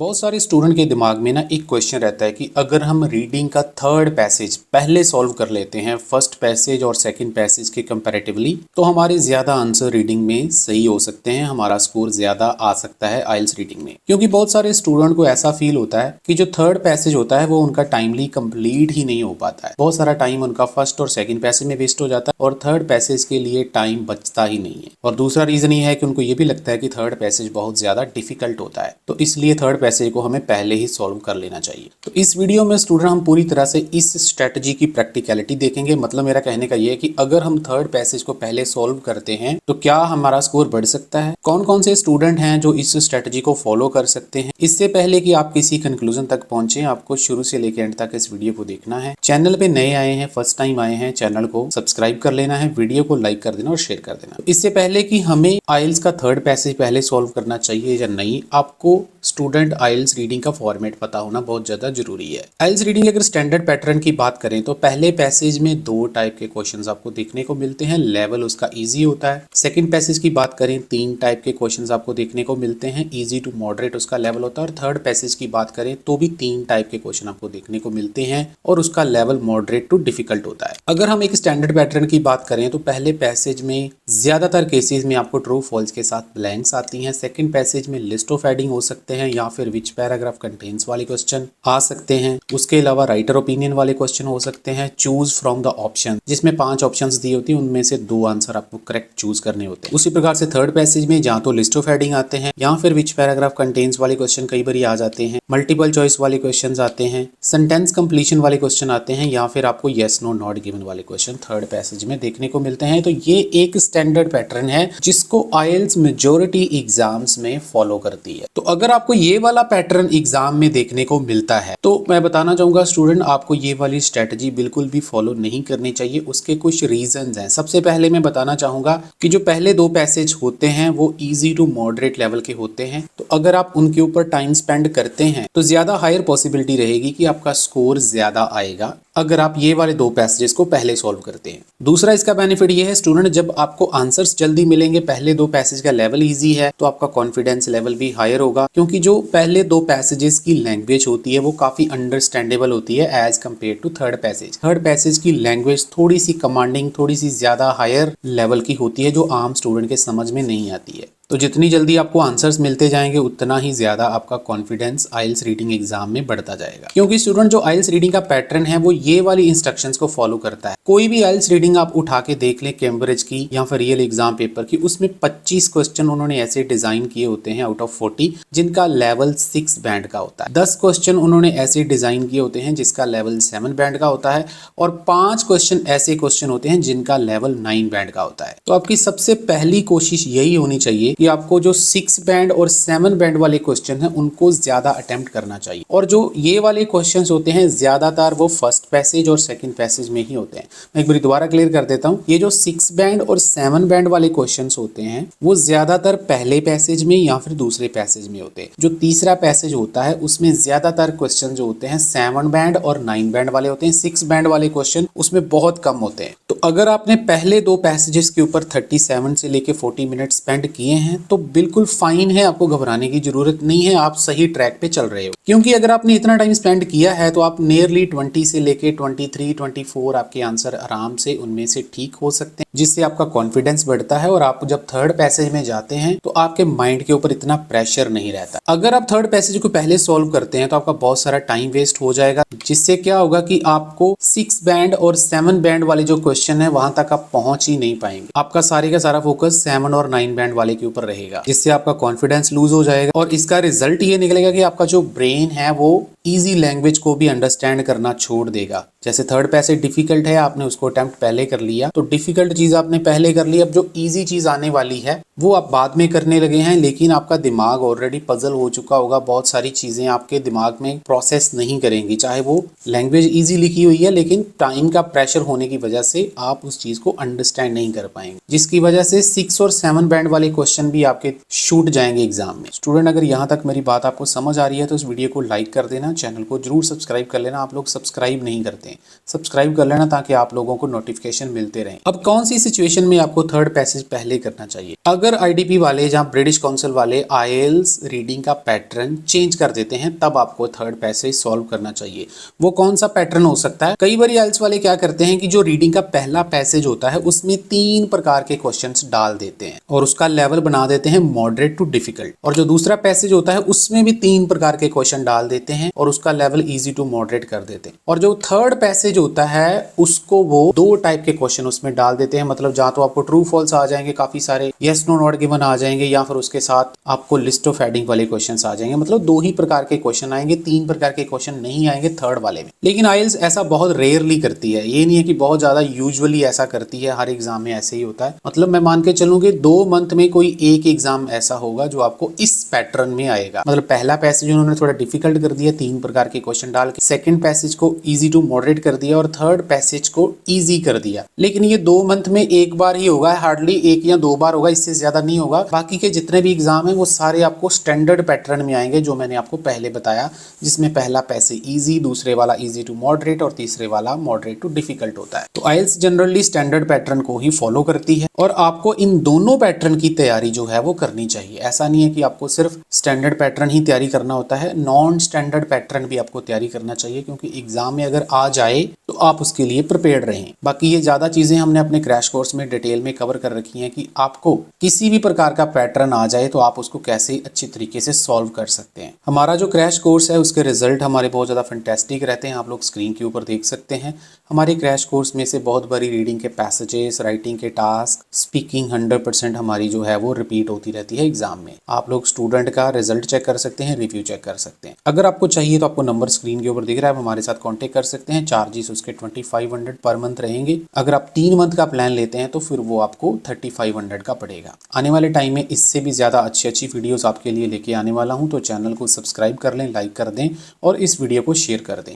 बहुत सारे स्टूडेंट के दिमाग में ना एक क्वेश्चन रहता है कि अगर हम रीडिंग का थर्ड पैसेज पहले सॉल्व कर लेते हैं फर्स्ट पैसेज और सेकंड पैसेज के कंपैरेटिवली, तो हमारे ज्यादा आंसर रीडिंग में सही हो सकते हैं, हमारा स्कोर ज्यादा आ सकता है आइल्स रीडिंग में। क्योंकि बहुत सारे स्टूडेंट को ऐसा फील होता है कि जो थर्ड पैसेज होता है वो उनका टाइमली कंप्लीट ही नहीं हो पाता है। बहुत सारा टाइम उनका फर्स्ट और सेकंड पैसेज में वेस्ट हो जाता है और थर्ड पैसेज के लिए टाइम बचता ही नहीं है। और दूसरा रीजन ये है कि उनको ये भी लगता है कि थर्ड पैसेज बहुत ज्यादा डिफिकल्ट होता है, तो इसलिए थर्ड पैसेज को हमें पहले ही सॉल्व कर लेना चाहिए। तो इस वीडियो में स्टूडेंट हम पूरी तरह से इस स्ट्रेटजी की प्रैक्टिकलिटी देखेंगे। मतलब मेरा कहने का ये है कि अगर हम थर्ड पैसेज को पहले सॉल्व करते हैं तो क्या हमारा स्कोर बढ़ सकता है, कौन कौन से स्टूडेंट हैं जो इस स्ट्रेटजी को फॉलो कर सकते हैं। इससे पहले कि आप किसी कंक्लूजन तक पहुंचे, आपको शुरू से लेकर एंड तक इस वीडियो को देखना है। चैनल पे नए आए हैं, फर्स्ट टाइम आए हैं, चैनल को सब्सक्राइब कर लेना है, वीडियो को लाइक कर देना और शेयर कर देना। इससे पहले कि हमें आइल्स का थर्ड पैसेज पहले सॉल्व करना चाहिए या नहीं, आपको स्टूडेंट आइल्स रीडिंग का फॉर्मेट पता होना बहुत ज्यादा जरूरी है। आइल्स रीडिंग अगर स्टैंडर्ड पैटर्न की बात करें तो पहले पैसेज में दो टाइप के क्वेश्चंस आपको देखने को मिलते हैं, लेवल उसका इजी होता है। सेकंड पैसेज की बात करें, तीन टाइप के क्वेश्चंस आपको देखने को मिलते हैं, इजी टू मॉडरेट उसका लेवल होता है। और थर्ड पैसेज की बात करें तो भी तीन टाइप के क्वेश्चन आपको देखने को मिलते हैं और उसका लेवल मॉडरेट टू डिफिकल्ट होता है। अगर हम एक स्टैंडर्ड पैटर्न की बात करें तो पहले पैसेज में ज्यादातर केसेस में आपको ट्रू फॉल्स के साथ ब्लैंक्स आती हैं। सेकंड पैसेज में लिस्ट ऑफ हेडिंग हो सकते हैं या फिर विच पैराग्राफ कंटेन्स वाले क्वेश्चन आ सकते हैं। उसके अलावा राइटर ओपिनियन वाले क्वेश्चन हो सकते हैं। चूज फ्रॉम द ऑप्शन, जिसमें 5 ऑप्शंस दी होती है, उनमें से 2 आंसर आपको करेक्ट चूज करने होते हैं। उसी प्रकार से थर्ड पैसेज में या तो लिस्ट ऑफ हेडिंग आते हैं या फिर विच पैराग्राफ कंटेन्स वाले क्वेश्चन कई बार आ जाते हैं, मल्टीपल चॉइस वाले क्वेश्चन आते हैं, सेंटेंस कंप्लीशन वाले क्वेश्चन आते हैं या फिर आपको येस नो नॉट गिवन वाले क्वेश्चन थर्ड पैसेज में देखने को मिलते हैं। तो ये एक स्टैंडर्ड पैटर्न है जिसको आइल्स मेजॉरिटी एग्जाम्स में फॉलो करती है। तो अगर आपको ये वाला पैटर्न एग्जाम में देखने को मिलता है तो मैं बताना चाहूंगा स्टूडेंट, आपको ये वाली स्ट्रेटजी बिल्कुल भी फॉलो नहीं करनी चाहिए। उसके कुछ रीजंस हैं। सबसे पहले मैं बताना चाहूंगा कि जो पहले 2 पैसेज होते हैं वो इजी टू मॉडरेट लेवल के होते हैं, तो अगर आप उनके ऊपर टाइम स्पेंड करते हैं तो ज्यादा हायर पॉसिबिलिटी रहेगी कि आपका स्कोर ज्यादा आएगा अगर आप ये वाले 2 पैसेजेस को पहले सॉल्व करते हैं। दूसरा इसका बेनिफिट ये है स्टूडेंट, जब आपको आंसर्स जल्दी मिलेंगे, पहले 2 पैसेज का लेवल इजी है, तो आपका कॉन्फिडेंस लेवल भी हायर होगा, क्योंकि जो पहले 2 पैसेजेस की लैंग्वेज होती है वो काफी अंडरस्टैंडेबल होती है as compare to third passage. Third passage की लैंग्वेज थोड़ी सी कमांडिंग, थोड़ी सी ज्यादा हायर लेवल की होती है, जो आम स्टूडेंट के समझ में नहीं आती है। तो जितनी जल्दी आपको आंसर्स मिलते जाएंगे उतना ही ज्यादा आपका कॉन्फिडेंस आइल्स रीडिंग एग्जाम में बढ़ता जाएगा। क्योंकि स्टूडेंट जो आइल्स रीडिंग का पैटर्न है वो ये वाली इंस्ट्रक्शंस को फॉलो करता है। कोई भी आइल्स रीडिंग आप उठा के देख लें, कैम्ब्रिज की या फिर रियल एग्जाम पेपर की, उसमें 25 क्वेश्चन उन्होंने ऐसे डिजाइन किए होते हैं आउट ऑफ 40 जिनका लेवल 6 बैंड का होता है। 10 क्वेश्चन उन्होंने ऐसे डिजाइन किए होते हैं जिसका लेवल 7 बैंड का होता है और 5 क्वेश्चन ऐसे क्वेश्चन होते हैं जिनका लेवल 9 बैंड का होता है। तो आपकी सबसे पहली कोशिश यही होनी चाहिए कि आपको जो 6 बैंड और 7 बैंड वाले क्वेश्चन हैं उनको ज्यादा अटेम्प्ट करना चाहिए। और जो ये वाले क्वेश्चंस होते हैं ज्यादातर वो फर्स्ट पैसेज और सेकंड पैसेज में ही होते हैं। मैं एक बार दोबारा क्लियर कर देता हूँ, ये जो 6 बैंड और 7 बैंड वाले क्वेश्चंस होते हैं वो ज्यादातर पहले पैसेज में या फिर दूसरे पैसेज में होते हैं। जो तीसरा पैसेज होता है उसमें ज्यादातर क्वेश्चन जो होते हैं 7 बैंड और 9 बैंड वाले होते हैं। 6 बैंड वाले क्वेश्चन उसमें बहुत कम होते हैं। तो अगर आपने पहले 2 पैसेजेस के ऊपर 37 से लेके 40 मिनट स्पेंड किए हैं तो बिल्कुल फाइन है, आपको घबराने की जरूरत नहीं है, आप सही ट्रैक पे चल रहे हो। क्योंकि अगर आपने इतना टाइम स्पेंड किया है तो आप नियरली 20 से लेके 23, 24 आपके आंसर आराम से उनमें से ठीक हो सकते हैं, जिससे आपका कॉन्फिडेंस बढ़ता है और आप जब थर्ड पैसेज में जाते हैं तो आपके माइंड के ऊपर इतना प्रेशर नहीं रहता। अगर आप थर्ड पैसेज को पहले सॉल्व करते हैं तो आपका बहुत सारा टाइम वेस्ट हो जाएगा, जिससे क्या होगा कि आपको 6 बैंड और 7 बैंड वाले जो क्वेश्चन है वहां तक आप पहुंच ही नहीं पाएंगे। आपका सारे का सारा फोकस 7 और 9 बैंड वाले के ऊपर रहेगा, जिससे आपका कॉन्फिडेंस लूज हो जाएगा और इसका रिजल्ट ये निकलेगा कि आपका जो ब्रेन है वो इजी लैंग्वेज को भी अंडरस्टैंड करना छोड़ देगा। जैसे थर्ड पैसेज डिफिकल्ट है, आपने उसको अटेम्प्ट पहले कर लिया, तो डिफिकल्ट चीज आपने पहले कर ली, अब जो इजी चीज आने वाली है वो आप बाद में करने लगे हैं, लेकिन आपका दिमाग ऑलरेडी पजल हो चुका होगा। बहुत सारी चीजें आपके दिमाग में प्रोसेस नहीं करेंगी, चाहे वो लैंग्वेज इजी लिखी हुई है, लेकिन टाइम का प्रेशर होने की वजह से आप उस चीज को अंडरस्टैंड नहीं कर पाएंगे, जिसकी वजह से 6 और 7 बैंड वाले क्वेश्चन भी आपके छूट जाएंगे एग्जाम में। स्टूडेंट, अगर यहाँ तक मेरी बात आपको समझ आ रही है तो इस वीडियो को लाइक कर देना, लेना, चैनल को जरूर सब्सक्राइब कर लेना। आप लोग सब्सक्राइब नहीं करते हैं, सब्सक्राइब कर लेना ताकि आप लोगों को नोटिफिकेशन मिलते रहें। अब कौन सी सिचुएशन में आपको थर्ड पैसेज पहले करना चाहिए? अगर आईडीपी वाले या ब्रिटिश काउंसिल वाले आईएलटीएस रीडिंग का पैटर्न चेंज कर देते हैं तब आपको थर्ड पैसेज सॉल्व करना चाहिए। वो कौन सा पैटर्न हो सकता है? कई बार आईएलटीएस वाले क्या करते हैं कि जो रीडिंग का पहला पैसेज होता है उसमें 3 प्रकार के क्वेश्चंस डाल देते हैं और उसका लेवल बना देते हैं मॉडरेट टू डिफिकल्ट, और जो दूसरा पैसेज होता है उसमें भी 3 प्रकार के क्वेश्चन डाल देते हैं और उसका लेवल इजी टू मॉडरेट कर देते हैं। और जो थर्ड पैसेज होता है उसको वो 2 टाइप के क्वेश्चन उसमें डाल देते हैं, मतलब जहां तो आपको ट्रू फॉल्स आ जाएंगे, काफी सारे यस नो नॉट गिवन आ जाएंगे, या फिर उसके साथ आपको लिस्ट ऑफ हेडिंग वाले क्वेश्चन आ जाएंगे। मतलब 2 ही प्रकार के क्वेश्चन आएंगे, 3 प्रकार के क्वेश्चन नहीं आएंगे थर्ड वाले में। लेकिन आईएलटीएस ऐसा बहुत रेयरली करती है, ये नहीं है कि बहुत ज्यादा, यूजुअली ऐसा करती है, हर एग्जाम में ऐसे ही होता है। मतलब मैं मान के चलूँ कि 2 मंथ में कोई एक एग्जाम ऐसा होगा जो आपको इस पैटर्न में आएगा। मतलब पहला पैसेज उन्होंने थोड़ा डिफिकल्ट कर दिया 3 प्रकार के क्वेश्चन डाल के, सेकंड पैसेज को इजी टू मॉडरेट कर दिया और थर्ड पैसेज को इजी कर दिया। लेकिन ये 2 मंथ में एक बार ही होगा, हार्डली 1 या 2 बार होगा, इससे ज्यादा नहीं होगा। बाकी के जितने भी एग्जाम है वो सारे आपको स्टैंडर्ड पैटर्न में आएंगे जो मैंने आपको पहले बताया, जिसमें पहला पैसेज इजी, दूसरे वाला इजी टू मॉडरेट और तीसरे वाला मॉडरेट टू डिफिकल्ट होता है। तो आईएलटीएस जनरली स्टैंडर्ड पैटर्न को ही फॉलो करती है और आपको इन दोनों पैटर्न की तैयारी जो है वो करनी चाहिए। ऐसा नहीं है कि आपको सिर्फ स्टैंडर्ड पैटर्न ही तैयारी करना होता है, नॉन स्टैंडर्ड पैटर्न भी आपको तैयारी करना चाहिए, क्योंकि एग्जाम में अगर आ जाए तो आप उसके लिए प्रिपेयर्ड रहें। बाकी ये ज्यादा चीजें हमने अपने क्रैश कोर्स में डिटेल में कवर कर रखी हैं कि आपको किसी भी प्रकार का पैटर्न आ जाए तो आप उसको कैसे अच्छी तरीके से सॉल्व कर सकते हैं। हमारा जो क्रैश कोर्स है उसके रिजल्ट हमारे बहुत ज्यादा फैंटास्टिक रहते हैं, आप लोग स्क्रीन के ऊपर देख सकते हैं। हमारे क्रैश कोर्स में से बहुत बड़ी रीडिंग के पैसेजेस, राइटिंग के टास्क, स्पीकिंग 100% हमारी जो है वो रिपीट होती रहती है एग्जाम में। आप लोग स्टूडेंट का रिजल्ट चेक कर सकते हैं, रिव्यू चेक कर सकते हैं। अगर आपको चाहिए तो आपको नंबर स्क्रीन के ऊपर दिख रहा है, आप हमारे साथ कांटेक्ट कर सकते हैं। चार्जेस उसके 2500 पर मंथ रहेंगे। अगर आप 3 मंथ का प्लान लेते हैं तो फिर वो आपको 3500 का पड़ेगा। आने वाले टाइम में इससे भी ज्यादा अच्छी वीडियोस आपके लिए लेके आने वाला हूं, तो चैनल को सब्सक्राइब कर लें, लाइक कर दें और इस वीडियो को शेयर कर दें।